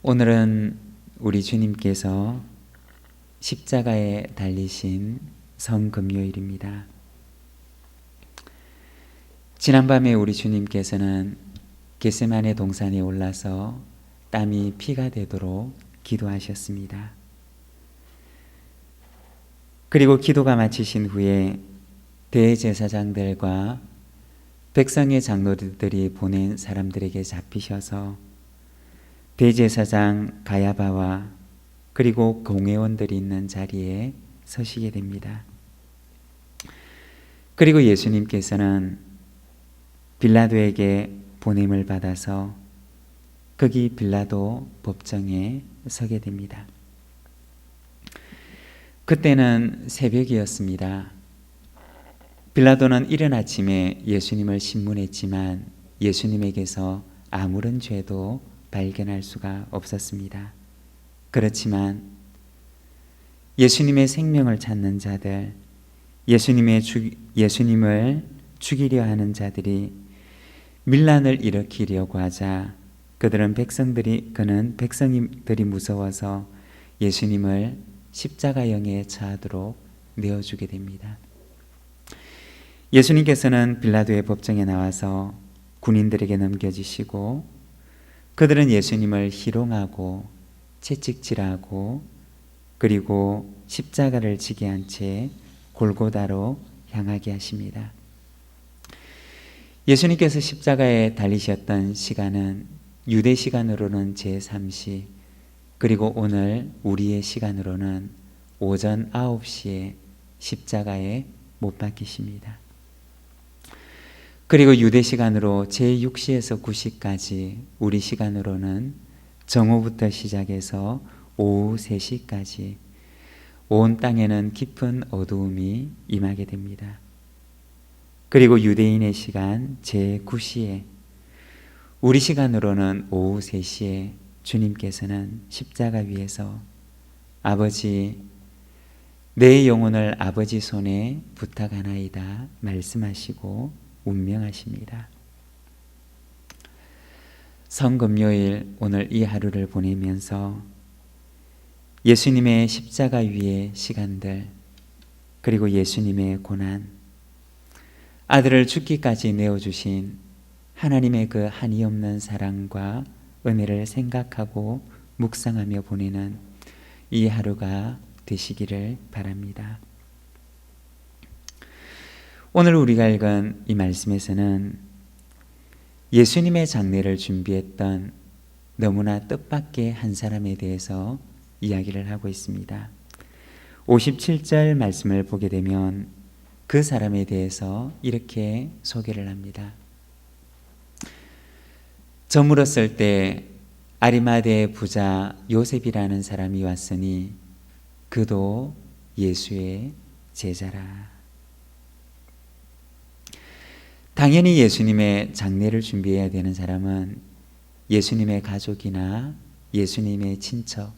오늘은 우리 주님께서 십자가에 달리신 성금요일입니다. 지난밤에 우리 주님께서는 겟세마네 동산에 올라서 땀이 피가 되도록 기도하셨습니다. 그리고 기도가 마치신 후에 대제사장들과 백성의 장로들이 보낸 사람들에게 잡히셔서 대제사장 가야바와 그리고 공회원들이 있는 자리에 서시게 됩니다. 그리고 예수님께서는 빌라도에게 보냄을 받아서 거기 빌라도 법정에 서게 됩니다. 그때는 새벽이었습니다. 빌라도는 이른 아침에 예수님을 신문했지만 예수님에게서 아무런 죄도 발견할 수가 없었습니다. 그렇지만 예수님의 생명을 찾는 자들, 예수님을 죽이려 하는 자들이 밀란을 일으키려고 하자 그는 백성들이 무서워서 예수님을 십자가형에 처하도록 내어주게 됩니다. 예수님께서는 빌라도의 법정에 나와서 군인들에게 넘겨주시고 그들은 예수님을 희롱하고 채찍질하고 그리고 십자가를 지게 한 채 골고다로 향하게 하십니다. 예수님께서 십자가에 달리셨던 시간은 유대 시간으로는 제3시, 그리고 오늘 우리의 시간으로는 오전 9시에 십자가에 못 박히십니다. 그리고 유대 시간으로 제6시에서 9시까지, 우리 시간으로는 정오부터 시작해서 오후 3시까지 온 땅에는 깊은 어두움이 임하게 됩니다. 그리고 유대인의 시간 제9시에, 우리 시간으로는 오후 3시에 주님께서는 십자가 위에서 아버지, 내 영혼을 아버지 손에 부탁하나이다 말씀하시고 운명하십니다. 성금요일 오늘 이 하루를 보내면서 예수님의 십자가 위의 시간들, 그리고 예수님의 고난, 아들을 죽기까지 내어주신 하나님의 그 한이 없는 사랑과 은혜를 생각하고 묵상하며 보내는 이 하루가 되시기를 바랍니다. 오늘 우리가 읽은 이 말씀에서는 예수님의 장례를 준비했던 너무나 뜻밖의 한 사람에 대해서 이야기를 하고 있습니다. 57절 말씀을 보게 되면 그 사람에 대해서 이렇게 소개를 합니다. 저물었을 때 아리마대 부자 요셉이라는 사람이 왔으니 그도 예수의 제자라. 당연히 예수님의 장례를 준비해야 되는 사람은 예수님의 가족이나 예수님의 친척,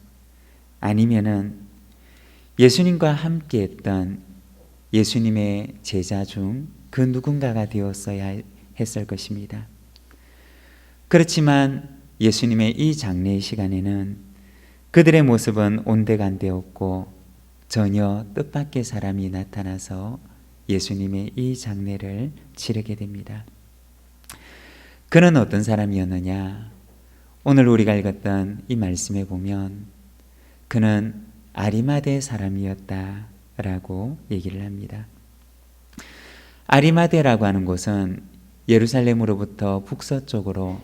아니면은 예수님과 함께 했던 예수님의 제자 중 그 누군가가 되었어야 했을 것입니다. 그렇지만 예수님의 이 장례의 시간에는 그들의 모습은 온데간데 없고 전혀 뜻밖의 사람이 나타나서 예수님의 이 장례를 치르게 됩니다. 그는 어떤 사람이었느냐? 오늘 우리가 읽었던 이 말씀에 보면 그는 아리마대 사람이었다라고 얘기를 합니다. 아리마대라고 하는 곳은 예루살렘으로부터 북서쪽으로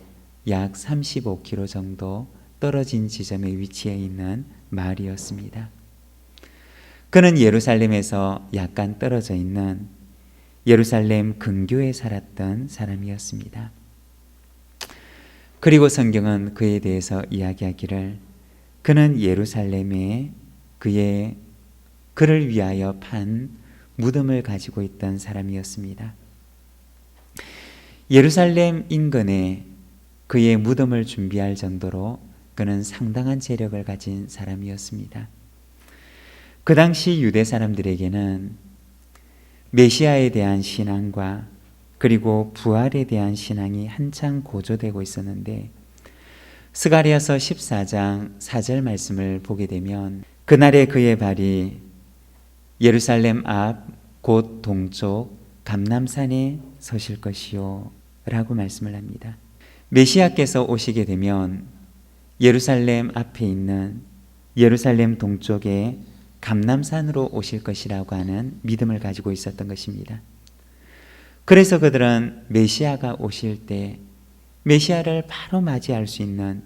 약 35km 정도 떨어진 지점에 위치해 있는 마을이었습니다. 그는 예루살렘에서 약간 떨어져 있는 예루살렘 근교에 살았던 사람이었습니다. 그리고 성경은 그에 대해서 이야기하기를 그는 예루살렘에 그를 위하여 판 무덤을 가지고 있던 사람이었습니다. 예루살렘 인근에 그의 무덤을 준비할 정도로 그는 상당한 재력을 가진 사람이었습니다. 그 당시 유대 사람들에게는 메시아에 대한 신앙과 그리고 부활에 대한 신앙이 한창 고조되고 있었는데 스가랴서 14장 4절 말씀을 보게 되면 그날에 그의 발이 예루살렘 앞 곧 동쪽 감람산에 서실 것이요 라고 말씀을 합니다. 메시아께서 오시게 되면 예루살렘 앞에 있는 예루살렘 동쪽의 감람산으로 오실 것이라고 하는 믿음을 가지고 있었던 것입니다. 그래서 그들은 메시아가 오실 때 메시아를 바로 맞이할 수 있는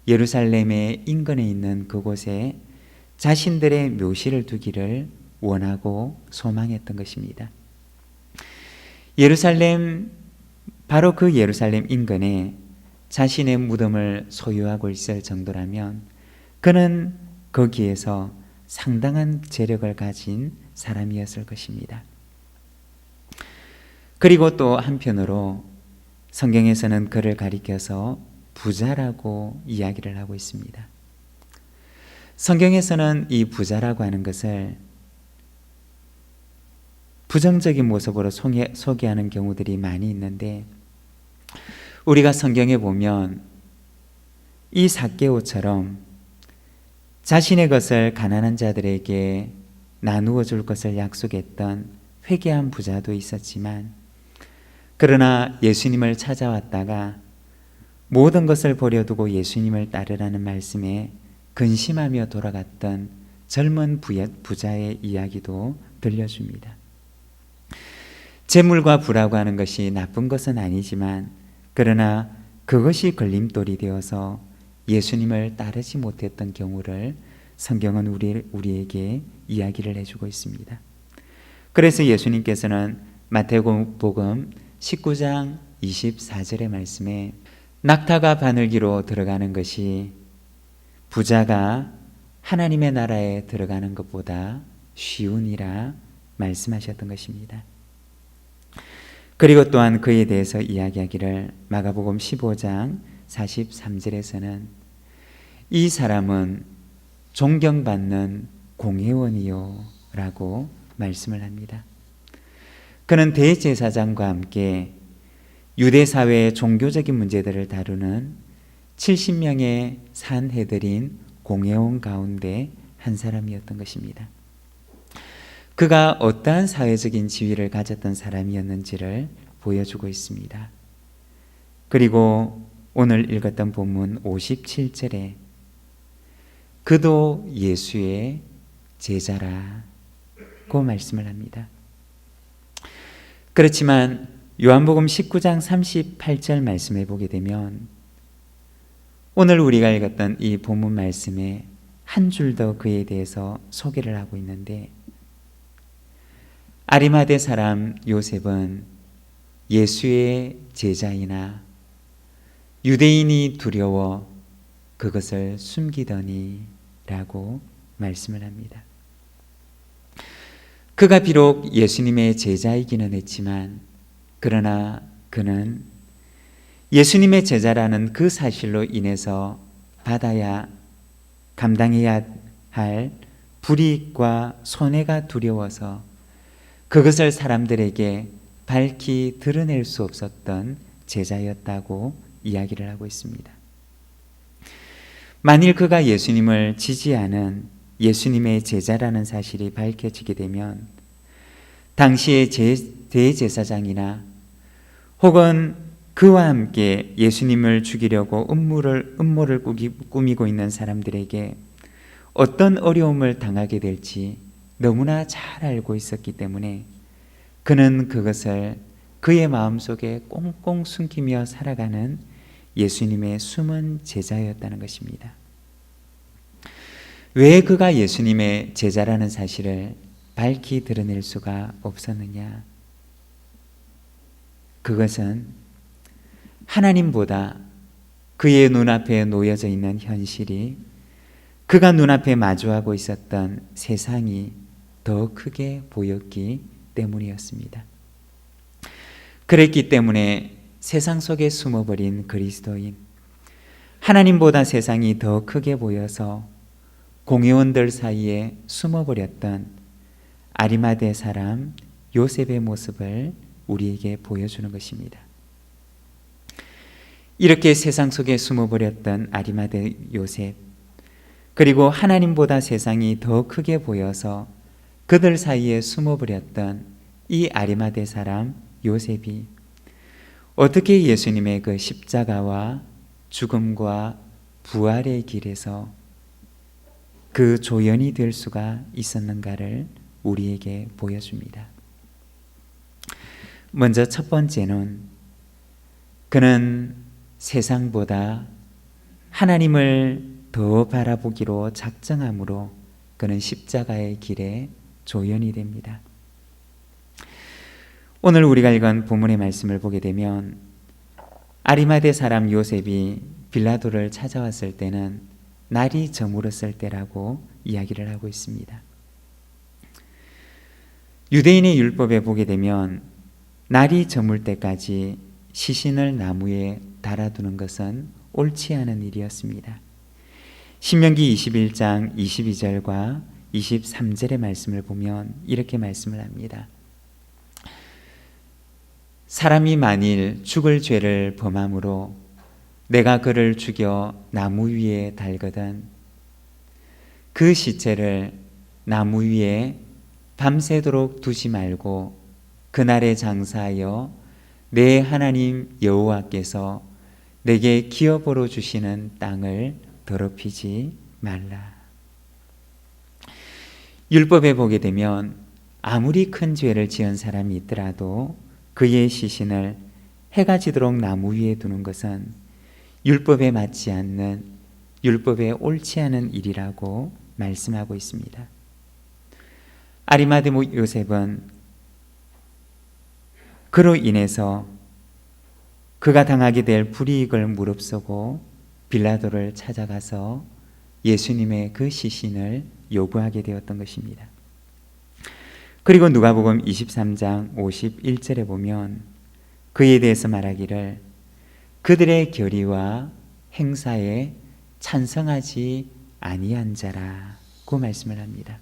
예루살렘의 인근에 있는 그곳에 자신들의 묘실을 두기를 원하고 소망했던 것입니다. 바로 그 예루살렘 인근에 자신의 무덤을 소유하고 있을 정도라면 그는 거기에서 상당한 재력을 가진 사람이었을 것입니다. 그리고 또 한편으로 성경에서는 그를 가리켜서 부자라고 이야기를 하고 있습니다. 성경에서는 이 부자라고 하는 것을 부정적인 모습으로 소개하는 경우들이 많이 있는데 우리가 성경에 보면 이 삭개오처럼 자신의 것을 가난한 자들에게 나누어 줄 것을 약속했던 회개한 부자도 있었지만 그러나 예수님을 찾아왔다가 모든 것을 버려두고 예수님을 따르라는 말씀에 근심하며 돌아갔던 젊은 부자의 이야기도 들려줍니다. 재물과 부라고 하는 것이 나쁜 것은 아니지만 그러나 그것이 걸림돌이 되어서 예수님을 따르지 못했던 경우를 성경은 우리에게 이야기를 해주고 있습니다. 그래서 예수님께서는 마태복음 19장 24절의 말씀에 낙타가 바늘기로 들어가는 것이 부자가 하나님의 나라에 들어가는 것보다 쉬우니라 말씀하셨던 것입니다. 그리고 또한 그에 대해서 이야기하기를 마가복음 15장 43절에서는 이 사람은 존경받는 공회원이요 라고 말씀을 합니다. 그는 대제사장과 함께 유대 사회의 종교적인 문제들을 다루는 70명의 산헤드린 공회원 가운데 한 사람이었던 것입니다. 그가 어떠한 사회적인 지위를 가졌던 사람이었는지를 보여주고 있습니다. 그리고 오늘 읽었던 본문 57절에 그도 예수의 제자라고 말씀을 합니다. 그렇지만 요한복음 19장 38절 말씀해 보게 되면 오늘 우리가 읽었던 이 본문 말씀에 한 줄 더 그에 대해서 소개를 하고 있는데 아리마대 사람 요셉은 예수의 제자이나 유대인이 두려워 그것을 숨기더니 라고 말씀을 합니다. 그가 비록 예수님의 제자이기는 했지만 그러나 그는 예수님의 제자라는 그 사실로 인해서 감당해야 할 불이익과 손해가 두려워서 그것을 사람들에게 밝히 드러낼 수 없었던 제자였다고 이야기를 하고 있습니다. 만일 그가 예수님을 지지하는 예수님의 제자라는 사실이 밝혀지게 되면 당시의 대제사장이나 혹은 그와 함께 예수님을 죽이려고 음모를 꾸미고 있는 사람들에게 어떤 어려움을 당하게 될지 너무나 잘 알고 있었기 때문에 그는 그것을 그의 마음속에 꽁꽁 숨기며 살아가는 예수님의 숨은 제자였다는 것입니다. 왜 그가 예수님의 제자라는 사실을 밝히 드러낼 수가 없었느냐? 그것은 하나님보다 그의 눈앞에 놓여져 있는 현실이 그가 눈앞에 마주하고 있었던 세상이 더 크게 보였기 때문이었습니다. 그랬기 때문에 세상 속에 숨어버린 그리스도인, 하나님보다 세상이 더 크게 보여서 공회원들 사이에 숨어버렸던 아리마대 사람 요셉의 모습을 우리에게 보여주는 것입니다. 이렇게 세상 속에 숨어버렸던 아리마대 요셉, 그리고 하나님보다 세상이 더 크게 보여서 그들 사이에 숨어버렸던 이 아리마대 사람 요셉이 어떻게 예수님의 그 십자가와 죽음과 부활의 길에서 그 조연이 될 수가 있었는가를 우리에게 보여줍니다. 먼저 첫 번째는 그는 세상보다 하나님을 더 바라보기로 작정함으로 그는 십자가의 길에 조연이 됩니다. 오늘 우리가 읽은 본문의 말씀을 보게 되면 아리마대 사람 요셉이 빌라도를 찾아왔을 때는 날이 저물었을 때라고 이야기를 하고 있습니다. 유대인의 율법에 보게 되면 날이 저물 때까지 시신을 나무에 달아두는 것은 옳지 않은 일이었습니다. 신명기 21장 22절과 23절의 말씀을 보면 이렇게 말씀을 합니다. 사람이 만일 죽을 죄를 범함으로 내가 그를 죽여 나무 위에 달거든 그 시체를 나무 위에 밤새도록 두지 말고 그날에 장사하여 내 하나님 여호와께서 내게 기업으로 주시는 땅을 더럽히지 말라. 율법에 보게 되면 아무리 큰 죄를 지은 사람이 있더라도 그의 시신을 해가 지도록 나무 위에 두는 것은 율법에 맞지 않는, 율법에 옳지 않은 일이라고 말씀하고 있습니다. 아리마대 요셉은 그로 인해서 그가 당하게 될 불이익을 무릅쓰고 빌라도를 찾아가서 예수님의 그 시신을 요구하게 되었던 것입니다. 그리고 누가복음 23장 51절에 보면 그에 대해서 말하기를 그들의 결의와 행사에 찬성하지 아니한 자라고 말씀을 합니다.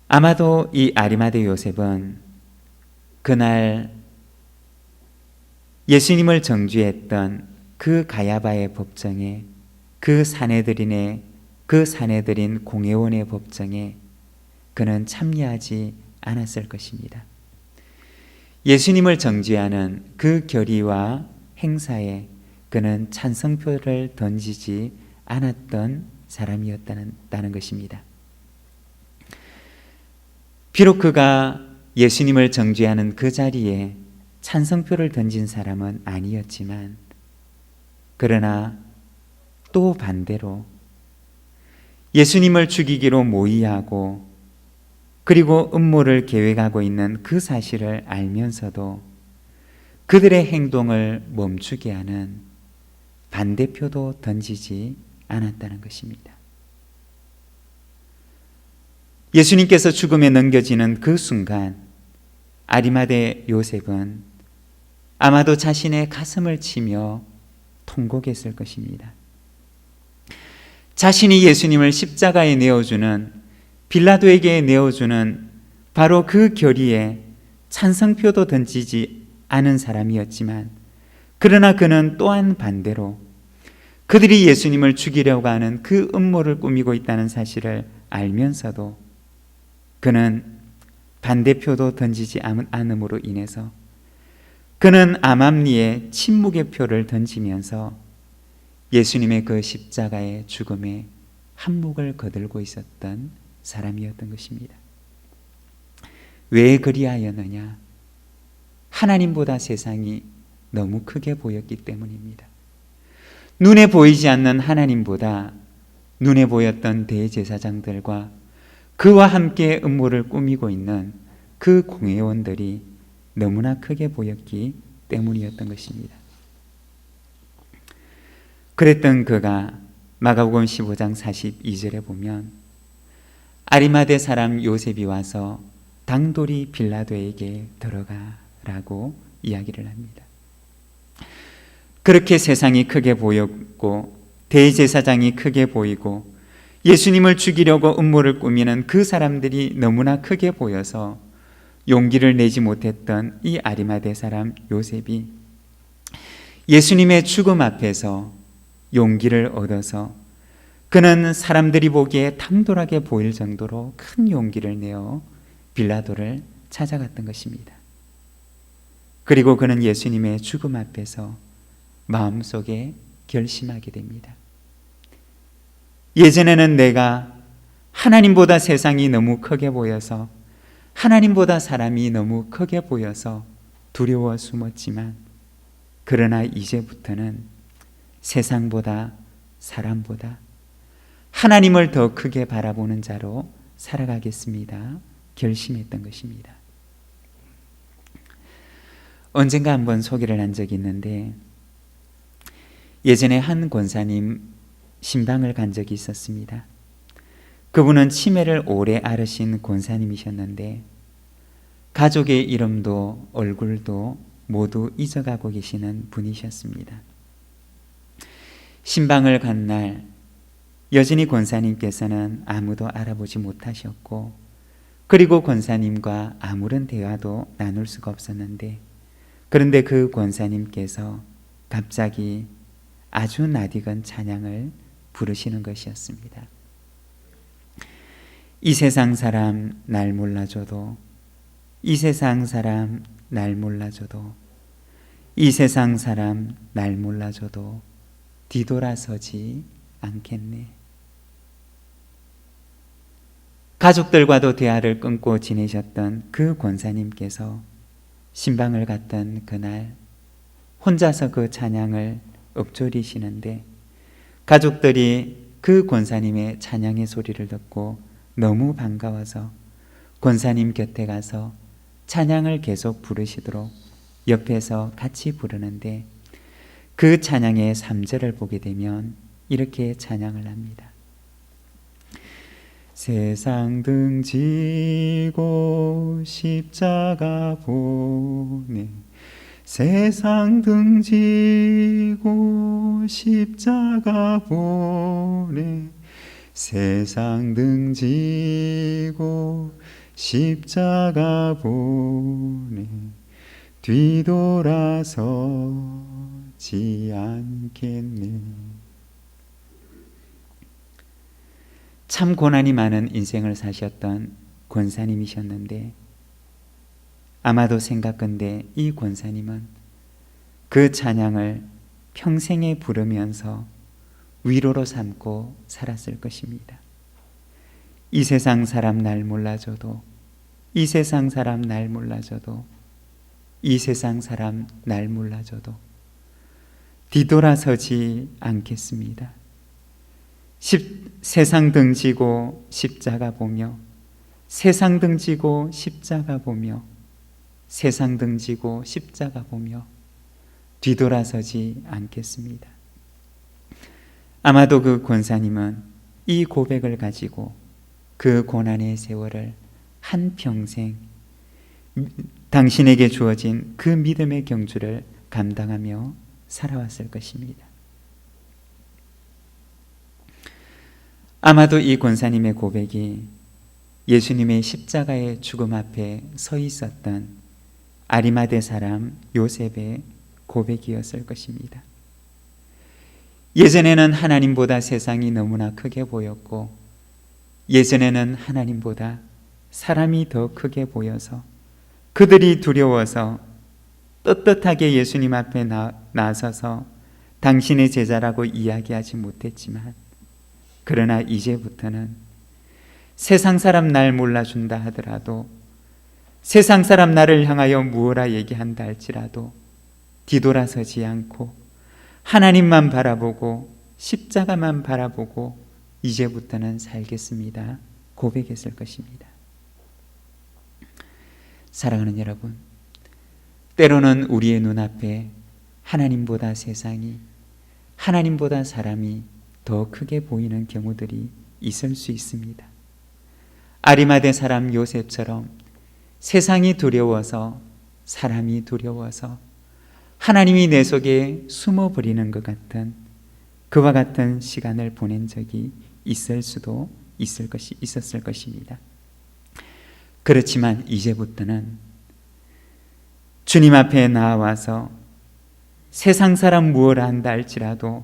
아마도 이 아리마대 요셉은 그날 예수님을 정죄했던 그 가야바의 법정에, 그 사내들인 공회원의 법정에 그는 참여하지 않았을 것입니다. 예수님을 정죄하는 그 결의와 행사에 그는 찬성표를 던지지 않았던 사람이었다는 것입니다. 비록 그가 예수님을 정죄하는 그 자리에 찬성표를 던진 사람은 아니었지만, 그러나 또 반대로 예수님을 죽이기로 모의하고 그리고 음모를 계획하고 있는 그 사실을 알면서도 그들의 행동을 멈추게 하는 반대표도 던지지 않았다는 것입니다. 예수님께서 죽음에 넘겨지는 그 순간 아리마대 요셉은 아마도 자신의 가슴을 치며 통곡했을 것입니다. 자신이 예수님을 십자가에 내어주는, 빌라도에게 내어주는 바로 그 결의에 찬성표도 던지지 않은 사람이었지만, 그러나 그는 또한 반대로 그들이 예수님을 죽이려고 하는 그 음모를 꾸미고 있다는 사실을 알면서도 그는 반대표도 던지지 않음으로 인해서 그는 암암리에 침묵의 표를 던지면서 예수님의 그 십자가의 죽음에 한몫을 거들고 있었던 사람이었던 것입니다. 왜 그리하였느냐? 하나님보다 세상이 너무 크게 보였기 때문입니다. 눈에 보이지 않는 하나님보다 눈에 보였던 대제사장들과 그와 함께 음모를 꾸미고 있는 그 공회원들이 너무나 크게 보였기 때문이었던 것입니다. 그랬던 그가 마가복음 15장 42절에 보면 아리마대 사람 요셉이 와서 당돌이 빌라도에게 들어가라고 이야기를 합니다. 그렇게 세상이 크게 보였고 대제사장이 크게 보이고 예수님을 죽이려고 음모를 꾸미는 그 사람들이 너무나 크게 보여서 용기를 내지 못했던 이 아리마대 사람 요셉이 예수님의 죽음 앞에서 용기를 얻어서 그는 사람들이 보기에 탐돌하게 보일 정도로 큰 용기를 내어 빌라도를 찾아갔던 것입니다. 그리고 그는 예수님의 죽음 앞에서 마음속에 결심하게 됩니다. 예전에는 내가 하나님보다 세상이 너무 크게 보여서, 하나님보다 사람이 너무 크게 보여서 두려워 숨었지만, 그러나 이제부터는 세상보다 사람보다 하나님을 더 크게 바라보는 자로 살아가겠습니다. 결심했던 것입니다. 언젠가 한번 소개를 한 적이 있는데, 예전에 한 권사님 신방을 간 적이 있었습니다. 그분은 치매를 오래 앓으신 권사님이셨는데 가족의 이름도 얼굴도 모두 잊어가고 계시는 분이셨습니다. 신방을 간 날 여전히 권사님께서는 아무도 알아보지 못하셨고, 그리고 권사님과 아무런 대화도 나눌 수가 없었는데, 그런데 그 권사님께서 갑자기 아주 낯익은 찬양을 부르시는 것이었습니다. 이 세상 사람 날 몰라줘도, 이 세상 사람 날 몰라줘도, 이 세상 사람 날 몰라줘도 뒤돌아서지 않겠네. 가족들과도 대화를 끊고 지내셨던 그 권사님께서 신방을 갔던 그날 혼자서 그 찬양을 읊조리시는데, 가족들이 그 권사님의 찬양의 소리를 듣고 너무 반가워서 권사님 곁에 가서 찬양을 계속 부르시도록 옆에서 같이 부르는데, 그 찬양의 3절을 보게 되면 이렇게 찬양을 합니다. 세상 등지고 십자가 보내, 세상 등지고 십자가 보내, 세상 등지고 십자가 보내, 뒤돌아서지 않겠네. 참 고난이 많은 인생을 사셨던 권사님이셨는데, 아마도 생각건대 이 권사님은 그 찬양을 평생에 부르면서 위로로 삼고 살았을 것입니다. 이 세상 사람 날 몰라줘도, 이 세상 사람 날 몰라줘도, 이 세상 사람 날 몰라줘도 뒤돌아서지 않겠습니다. 세상 등지고 십자가 보며, 세상 등지고 십자가 보며, 세상 등지고 십자가 보며 뒤돌아서지 않겠습니다. 아마도 그 권사님은 이 고백을 가지고 그 고난의 세월을 한평생 당신에게 주어진 그 믿음의 경주를 감당하며 살아왔을 것입니다. 아마도 이 권사님의 고백이 예수님의 십자가의 죽음 앞에 서 있었던 아리마대 사람 요셉의 고백이었을 것입니다. 예전에는 하나님보다 세상이 너무나 크게 보였고, 예전에는 하나님보다 사람이 더 크게 보여서 그들이 두려워서 떳떳하게 예수님 앞에 나서서 당신의 제자라고 이야기하지 못했지만, 그러나 이제부터는 세상 사람 날 몰라준다 하더라도, 세상 사람 나를 향하여 무엇라 얘기한다 할지라도 뒤돌아서지 않고 하나님만 바라보고 십자가만 바라보고 이제부터는 살겠습니다 고백했을 것입니다. 사랑하는 여러분, 때로는 우리의 눈앞에 하나님보다 세상이, 하나님보다 사람이 더 크게 보이는 경우들이 있을 수 있습니다. 아리마대 사람 요셉처럼 세상이 두려워서, 사람이 두려워서 하나님이 내 속에 숨어버리는 것 같은, 그와 같은 시간을 보낸 적이 있었을 것입니다. 그렇지만 이제부터는 주님 앞에 나와서 세상 사람 무엇을 한다 할지라도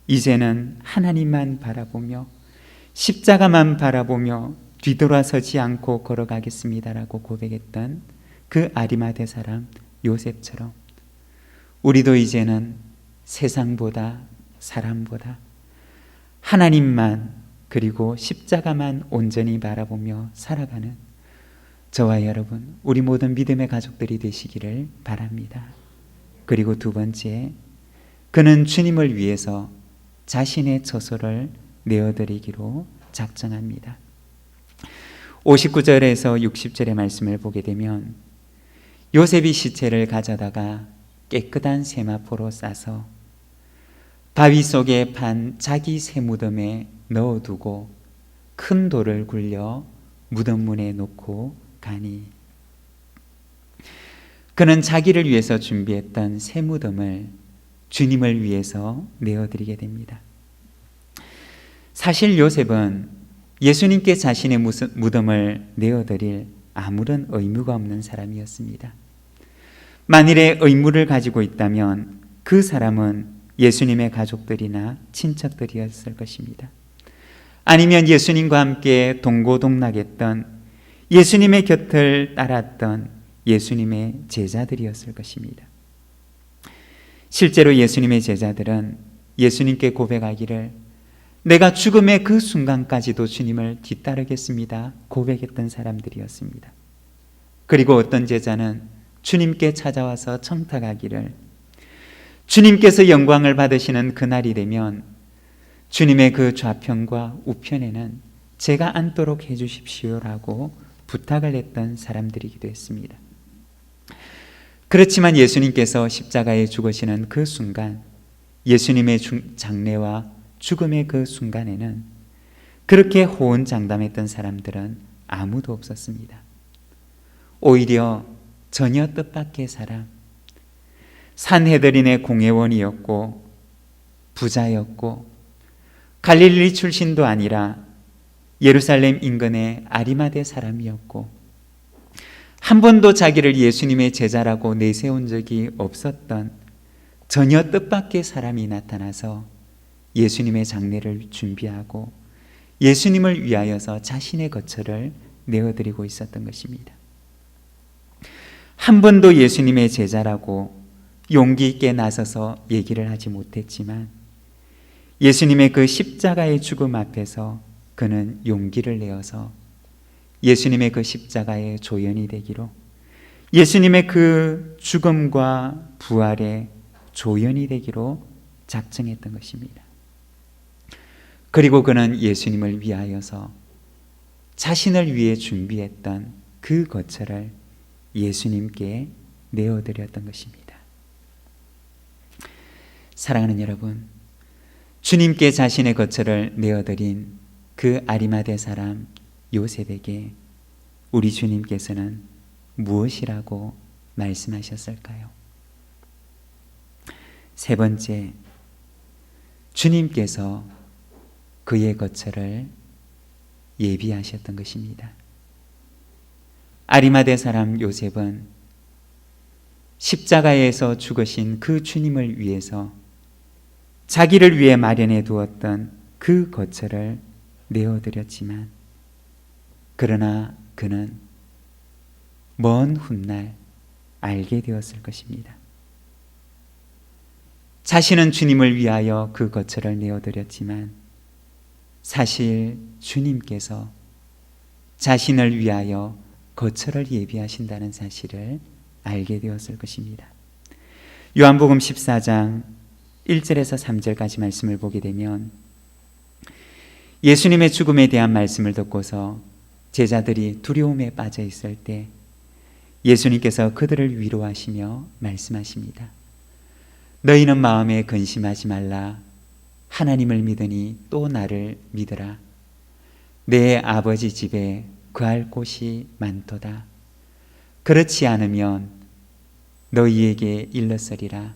이제는 하나님만 바라보며 십자가만 바라보며 뒤돌아서지 않고 걸어가겠습니다라고 고백했던 그 아리마대 사람 요셉처럼 우리도 이제는 세상보다 사람보다 하나님만 그리고 십자가만 온전히 바라보며 살아가는 저와 여러분, 우리 모든 믿음의 가족들이 되시기를 바랍니다. 그리고 두 번째, 그는 주님을 위해서 자신의 처소를 내어드리기로 작정합니다. 59절에서 60절의 말씀을 보게 되면 요셉이 시체를 가져다가 깨끗한 세마포로 싸서 바위 속에 판 자기 새 무덤에 넣어두고 큰 돌을 굴려 무덤 문에 놓고 가니 그는 자기를 위해서 준비했던 새 무덤을 주님을 위해서 내어드리게 됩니다. 사실 요셉은 예수님께 자신의 무덤을 내어드릴 아무런 의무가 없는 사람이었습니다. 만일에 의무를 가지고 있다면 그 사람은 예수님의 가족들이나 친척들이었을 것입니다. 아니면 예수님과 함께 동고동락했던 예수님의 곁을 따랐던 예수님의 제자들이었을 것입니다. 실제로 예수님의 제자들은 예수님께 고백하기를 내가 죽음의 그 순간까지도 주님을 뒤따르겠습니다 고백했던 사람들이었습니다. 그리고 어떤 제자는 주님께 찾아와서 청탁하기를 주님께서 영광을 받으시는 그날이 되면 주님의 그 좌편과 우편에는 제가 앉도록 해주십시오라고 부탁을 했던 사람들이기도 했습니다. 그렇지만 예수님께서 십자가에 죽으시는 그 순간, 예수님의 장례와 죽음의 그 순간에는 그렇게 호언장담했던 사람들은 아무도 없었습니다. 오히려 전혀 뜻밖의 사람, 산헤드린의 공회원이었고 부자였고 갈릴리 출신도 아니라 예루살렘 인근의 아리마대 사람이었고 한 번도 자기를 예수님의 제자라고 내세운 적이 없었던 전혀 뜻밖의 사람이 나타나서 예수님의 장례를 준비하고 예수님을 위하여서 자신의 거처를 내어드리고 있었던 것입니다. 한 번도 예수님의 제자라고 용기 있게 나서서 얘기를 하지 못했지만 예수님의 그 십자가의 죽음 앞에서 그는 용기를 내어서 예수님의 그 십자가의 조연이 되기로, 예수님의 그 죽음과 부활의 조연이 되기로 작정했던 것입니다. 그리고 그는 예수님을 위하여서 자신을 위해 준비했던 그 거처를 예수님께 내어드렸던 것입니다. 사랑하는 여러분, 주님께 자신의 거처를 내어드린 그 아리마대 사람 요셉에게 우리 주님께서는 무엇이라고 말씀하셨을까요? 세 번째, 주님께서 그의 거처를 예비하셨던 것입니다. 아리마대 사람 요셉은 십자가에서 죽으신 그 주님을 위해서 자기를 위해 마련해 두었던 그 거처를 내어드렸지만, 그러나 그는 먼 훗날 알게 되었을 것입니다. 자신은 주님을 위하여 그 거처를 내어드렸지만 사실 주님께서 자신을 위하여 거처를 예비하신다는 사실을 알게 되었을 것입니다. 요한복음 14장 1절에서 3절까지 말씀을 보게 되면 예수님의 죽음에 대한 말씀을 듣고서 제자들이 두려움에 빠져 있을 때 예수님께서 그들을 위로하시며 말씀하십니다. 너희는 마음에 근심하지 말라. 하나님을 믿으니 또 나를 믿으라. 내 아버지 집에 거할 곳이 많도다. 그렇지 않으면 너희에게 일렀으리라.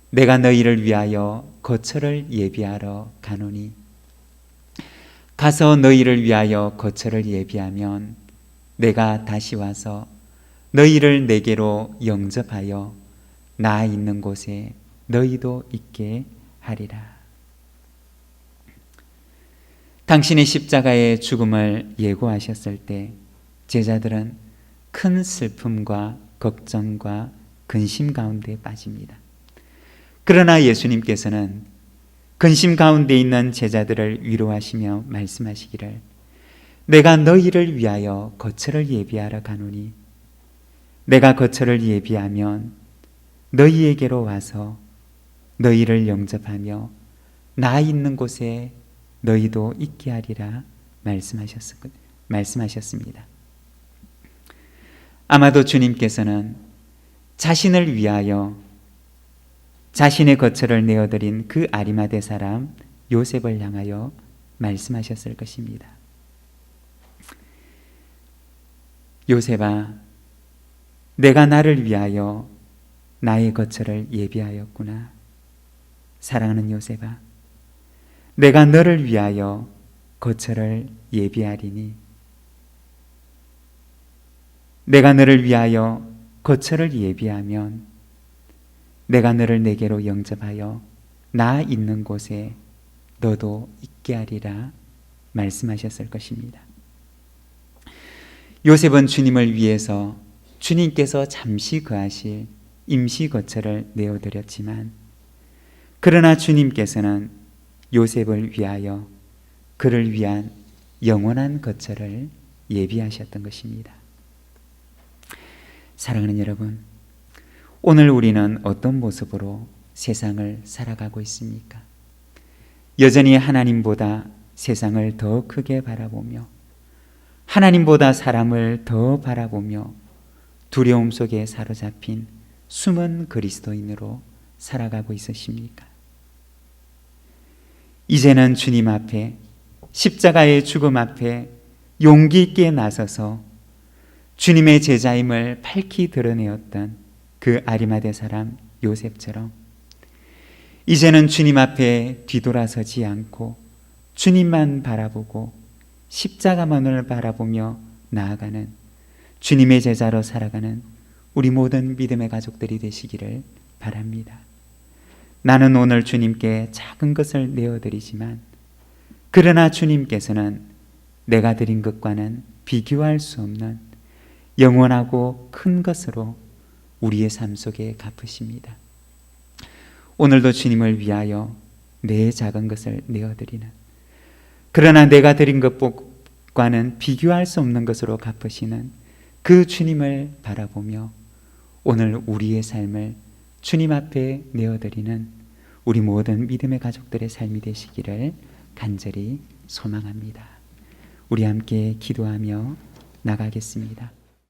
내가 너희를 위하여 거처를 예비하러 가노니 가서 너희를 위하여 거처를 예비하면 내가 다시 와서 너희를 내게로 영접하여 나 있는 곳에 너희도 있게 하리라. 당신의 십자가의 죽음을 예고하셨을 때 제자들은 큰 슬픔과 걱정과 근심 가운데 빠집니다. 그러나 예수님께서는 근심 가운데 있는 제자들을 위로하시며 말씀하시기를 내가 너희를 위하여 거처를 예비하러 가노니 내가 거처를 예비하면 너희에게로 와서 너희를 영접하며 나 있는 곳에 너희도 있게 하리라 말씀하셨습니다. 아마도 주님께서는 자신을 위하여 자신의 거처를 내어드린 그 아리마대 사람 요셉을 향하여 말씀하셨을 것입니다. 요셉아, 내가 나를 위하여 나의 거처를 예비하였구나. 사랑하는 요셉아, 내가 너를 위하여 거처를 예비하리니 내가 너를 위하여 거처를 예비하면 내가 너를 내게로 영접하여 나 있는 곳에 너도 있게 하리라 말씀하셨을 것입니다. 요셉은 주님을 위해서 주님께서 잠시 거하실 임시 거처를 내어드렸지만 그러나 주님께서는 요셉을 위하여 그를 위한 영원한 거처를 예비하셨던 것입니다. 사랑하는 여러분, 오늘 우리는 어떤 모습으로 세상을 살아가고 있습니까? 여전히 하나님보다 세상을 더 크게 바라보며 하나님보다 사람을 더 바라보며 두려움 속에 사로잡힌 숨은 그리스도인으로 살아가고 있으십니까? 이제는 주님 앞에 십자가의 죽음 앞에 용기 있게 나서서 주님의 제자임을 밝히 드러내었던 그 아리마대 사람 요셉처럼 이제는 주님 앞에 뒤돌아서지 않고 주님만 바라보고 십자가만을 바라보며 나아가는 주님의 제자로 살아가는 우리 모든 믿음의 가족들이 되시기를 바랍니다. 나는 오늘 주님께 작은 것을 내어드리지만 그러나 주님께서는 내가 드린 것과는 비교할 수 없는 영원하고 큰 것으로 우리의 삶 속에 갚으십니다. 오늘도 주님을 위하여 내 작은 것을 내어드리는 그러나 내가 드린 것과는 비교할 수 없는 것으로 갚으시는 그 주님을 바라보며 오늘 우리의 삶을 주님 앞에 내어드리는 우리 모든 믿음의 가족들의 삶이 되시기를 간절히 소망합니다. 우리 함께 기도하며 나가겠습니다.